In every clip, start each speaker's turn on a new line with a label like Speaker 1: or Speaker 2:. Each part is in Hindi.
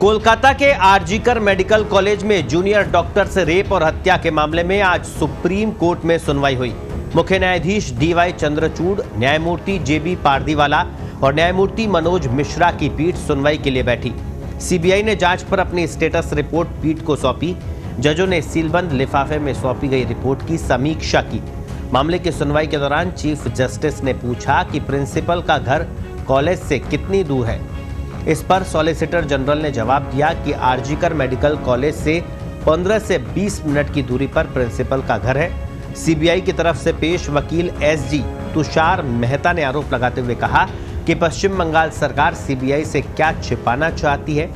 Speaker 1: कोलकाता के आरजीकर मेडिकल कॉलेज में जूनियर डॉक्टर से रेप और हत्या के मामले में आज सुप्रीम कोर्ट में सुनवाई हुई। मुख्य न्यायाधीश डीवाई चंद्रचूड़, न्यायमूर्ति जेबी पारदीवाला और न्यायमूर्ति मनोज मिश्रा की पीठ सुनवाई के लिए बैठी। सीबीआई ने जांच पर अपनी स्टेटस रिपोर्ट पीठ को सौंपी। जजों ने सीलबंद लिफाफे में सौंपी गई रिपोर्ट की समीक्षा की। मामले की सुनवाई के दौरान चीफ जस्टिस ने पूछा कि प्रिंसिपल का घर कॉलेज से कितनी दूर है। इस पर सॉलिसिटर जनरल ने जवाब दिया कि आरजीकर मेडिकल कॉलेज से 15 से 20 मिनट की दूरी पर प्रिंसिपल का घर है। सीबीआई की तरफ से पेश वकील एसजी तुषार मेहता ने आरोप लगाते हुए कहा कि पश्चिम बंगाल सरकार सीबीआई से क्या छिपाना चाहती है।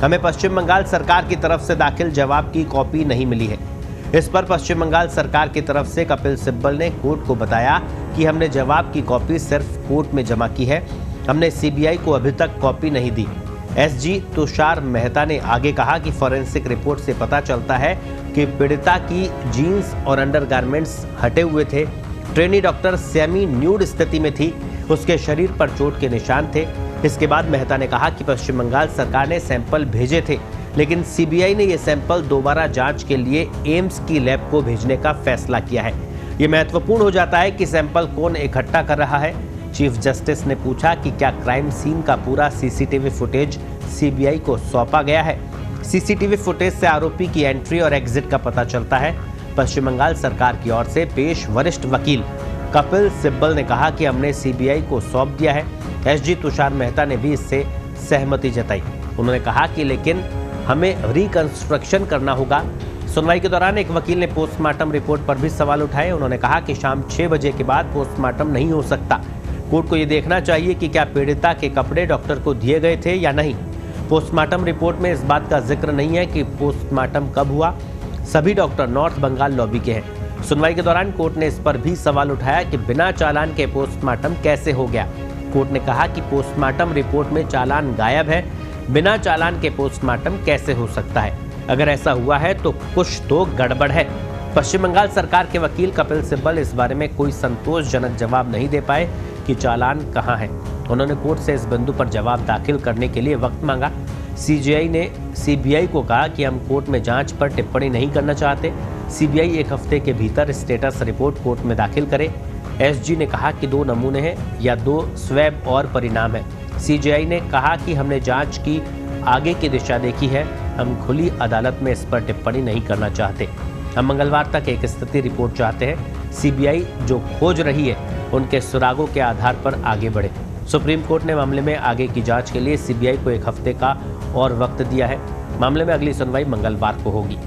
Speaker 1: हमें पश्चिम बंगाल सरकार की तरफ से दाखिल जवाब की कॉपी नहीं मिली है। इस पर पश्चिम बंगाल सरकार की तरफ से कपिल सिब्बल ने कोर्ट को बताया कि हमने जवाब की कॉपी सिर्फ कोर्ट में जमा की है, हमने सीबीआई को अभी तक कॉपी नहीं दी। एसजी तुषार मेहता ने आगे कहा कि फॉरेंसिक रिपोर्ट से पता चलता है कि पीड़िता की जीन्स और अंडरगारमेंट्स हटे हुए थे। ट्रेनी डॉक्टर सेमी न्यूड स्थिति में थी, उसके शरीर पर चोट के निशान थे। इसके बाद मेहता ने कहा कि पश्चिम बंगाल सरकार ने सैंपल भेजे थे, लेकिन सीबीआई ने ये सैंपल दोबारा जांच के लिए एम्स की लैब को भेजने का फैसला किया है। ये महत्वपूर्ण हो जाता है कि सैंपल कौन इकट्ठा कर रहा है। चीफ जस्टिस ने पूछा कि क्या क्राइम सीन का पूरा सीसीटीवी फुटेज सीबीआई को सौंपा गया है। सीसीटीवी फुटेज से आरोपी की एंट्री और एग्जिट का पता चलता है। पश्चिम बंगाल सरकार की ओर से पेश वरिष्ठ वकील कपिल सिब्बल ने कहा कि हमने सीबीआई को सौंप दिया है। एसजी तुषार मेहता ने भी इससे सहमति जताई। उन्होंने कहा कि लेकिन हमें रिकंस्ट्रक्शन करना होगा। सुनवाई के दौरान एक वकील ने पोस्टमार्टम रिपोर्ट पर भी सवाल उठाए। उन्होंने कहा कि शाम 6 बजे के बाद पोस्टमार्टम नहीं हो सकता। कोर्ट को ये देखना चाहिए कि क्या पीड़िता के कपड़े डॉक्टर को दिए गए थे या नहीं। पोस्टमार्टम रिपोर्ट में इस बात का जिक्र नहीं है कि पोस्टमार्टम कब हुआ। सभी डॉक्टर नॉर्थ बंगाल लॉबी के हैं। सुनवाई के दौरान कोर्ट ने इस पर भी सवाल उठाया कि बिना चालान के पोस्टमार्टम कैसे हो गया। कोर्ट ने कहा कि पोस्टमार्टम रिपोर्ट में चालान गायब है, बिना चालान के पोस्टमार्टम कैसे हो सकता है। अगर ऐसा हुआ है तो कुछ तो गड़बड़ है। पश्चिम बंगाल सरकार के वकील कपिल सिब्बल इस बारे में कोई संतोषजनक जवाब नहीं दे पाए कि चालान कहां है। उन्होंने कोर्ट से इस बिंदु पर जवाब दाखिल करने के लिए वक्त मांगा। सीजीआई ने सीबीआई को कहा कि हम कोर्ट में जांच पर टिप्पणी नहीं करना चाहते। सीबीआई 1 हफ्ते के भीतर स्टेटस रिपोर्ट कोर्ट में दाखिल करे। एसजी ने कहा कि 2 नमूने हैं या 2 स्वैब और परिणाम है। सीजीआई ने कहा कि हमने जांच की आगे की दिशा देखी है, हम खुली अदालत में इस पर टिप्पणी नहीं करना चाहते। हम मंगलवार तक एक स्थिति रिपोर्ट चाहते हैं। सीबीआई जो खोज रही है उनके सुरागों के आधार पर आगे बढ़े। सुप्रीम कोर्ट ने मामले में आगे की जांच के लिए सीबीआई को 1 हफ्ते का और वक्त दिया है। मामले में अगली सुनवाई मंगलवार को होगी।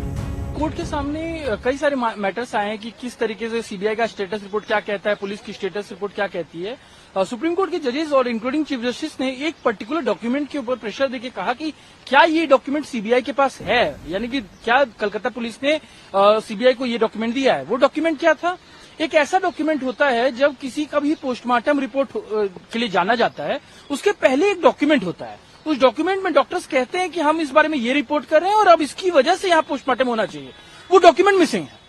Speaker 2: कोर्ट के सामने कई सारे मैटर्स आए हैं कि किस तरीके से सीबीआई का स्टेटस रिपोर्ट क्या कहता है, पुलिस की स्टेटस रिपोर्ट क्या कहती है। सुप्रीम कोर्ट के जजेस और इंक्लूडिंग चीफ जस्टिस ने एक पर्टिकुलर डॉक्यूमेंट के ऊपर प्रेशर देके कहा कि क्या ये डॉक्यूमेंट सीबीआई के पास है, यानी कि क्या कलकत्ता पुलिस ने सीबीआई को ये डॉक्यूमेंट दिया है। वो डॉक्यूमेंट क्या था? एक ऐसा डॉक्यूमेंट होता है जब किसी का भी पोस्टमार्टम रिपोर्ट के लिए जाना जाता है, उसके पहले एक डॉक्यूमेंट होता है। उस डॉक्यूमेंट में डॉक्टर्स कहते हैं कि हम इस बारे में ये रिपोर्ट कर रहे हैं और अब इसकी वजह से यहाँ पोस्टमार्टम होना चाहिए। वो डॉक्यूमेंट मिसिंग है।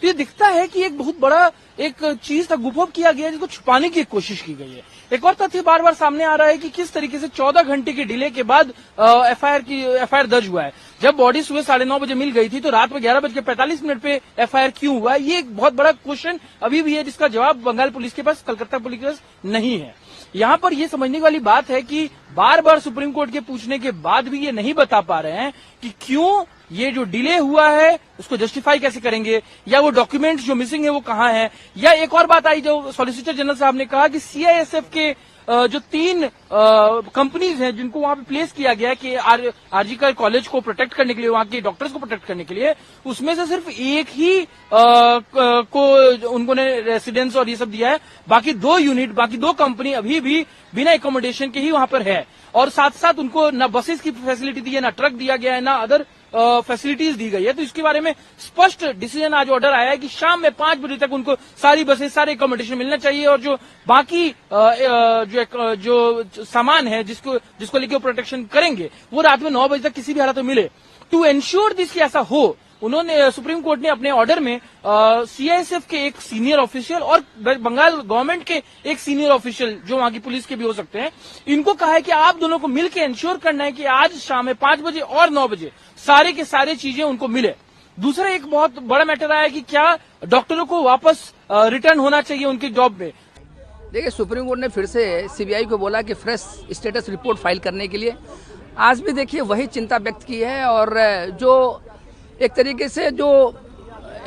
Speaker 2: तो ये दिखता है कि एक बहुत बड़ा एक चीज था, गुफअप किया गया, जिसको छुपाने की एक कोशिश की गई है। एक और तथ्य बार बार सामने आ रहा है कि किस तरीके से 14 घंटे के डिले के बाद एफआईआर दर्ज हुआ है। जब बॉडी सुबह 9:30 बजे मिल गई थी तो रात में 11:45 पे एफआईआर क्यों हुआ? ये एक बहुत बड़ा क्वेश्चन अभी भी है, जिसका जवाब बंगाल पुलिस के पास, कलकत्ता पुलिस के पास नहीं है। यहाँ पर ये समझने वाली बात है कि बार बार सुप्रीम कोर्ट के पूछने के बाद भी ये नहीं बता पा रहे हैं कि क्यों ये जो डिले हुआ है उसको जस्टिफाई कैसे करेंगे, या वो डॉक्यूमेंट्स जो मिसिंग है वो कहाँ है। या एक और बात आई जो सॉलिसिटर जनरल साहब ने कहा कि सीआईएसएफ के जो 3 कंपनीज हैं जिनको वहां पे प्लेस किया गया है कि आरजीकर कॉलेज को प्रोटेक्ट करने के लिए, वहां के डॉक्टर्स को प्रोटेक्ट करने के लिए, उसमें से सिर्फ एक ही को उन्होंने रेसिडेंस और ये सब दिया है। बाकी 2 यूनिट, बाकी 2 कंपनी अभी भी बिना एकोमोडेशन के ही वहां पर है। और साथ साथ उनको ना बसेस की फैसिलिटी दी है, ना ट्रक दिया गया है, ना अदर फैसिलिटीज दी गई है। तो इसके बारे में स्पष्ट डिसीजन आज ऑर्डर आया है कि शाम में 5 बजे तक उनको सारी बसेस, सारे एकोमोडेशन मिलना चाहिए और जो बाकी जो सामान है जिसको लेके वो प्रोटेक्शन करेंगे वो रात में 9 बजे तक किसी भी हालत में मिले। टू एंश्योर दिस कि ऐसा हो, उन्होंने सुप्रीम कोर्ट ने अपने ऑर्डर में सीआईएसएफ के एक सीनियर ऑफिशियल और बंगाल गवर्नमेंट के एक सीनियर ऑफिशियल जो वहां की पुलिस के भी हो सकते हैं, इनको कहा है कि आप दोनों को मिलकर इंश्योर करना है कि आज शाम में 5 बजे और 9 बजे सारे के सारे चीजें उनको मिले। दूसरा एक बहुत बड़ा मैटर आया कि क्या डॉक्टरों को वापस रिटर्न होना चाहिए उनकी जॉब में।
Speaker 3: देखिए, सुप्रीम कोर्ट ने फिर से सीबीआई को बोला कि फ्रेश स्टेटस रिपोर्ट फाइल करने के लिए। आज भी देखिए वही चिंता व्यक्त की है और जो एक तरीके से जो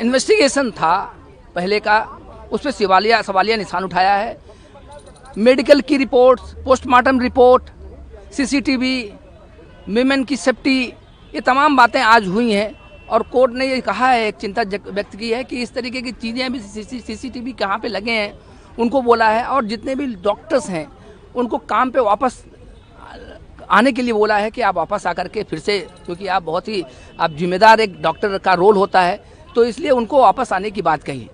Speaker 3: इन्वेस्टिगेशन था पहले का, उस पर सवालिया निशान उठाया है। मेडिकल की report, postmortem report, CCTV, women की सेफ्टी, ये तमाम बातें आज हुई हैं और कोर्ट ने ये कहा है, एक चिंता व्यक्त की है कि इस तरीके की चीज़ें भी सीसीटीवी कहाँ पे लगे हैं उनको बोला है, और जितने भी डॉक्टर्स हैं उनको काम पे वापस आने के लिए बोला है कि आप वापस आकर के फिर से, क्योंकि आप बहुत ही जिम्मेदार एक डॉक्टर का रोल होता है, तो इसलिए उनको वापस आने की बात कही।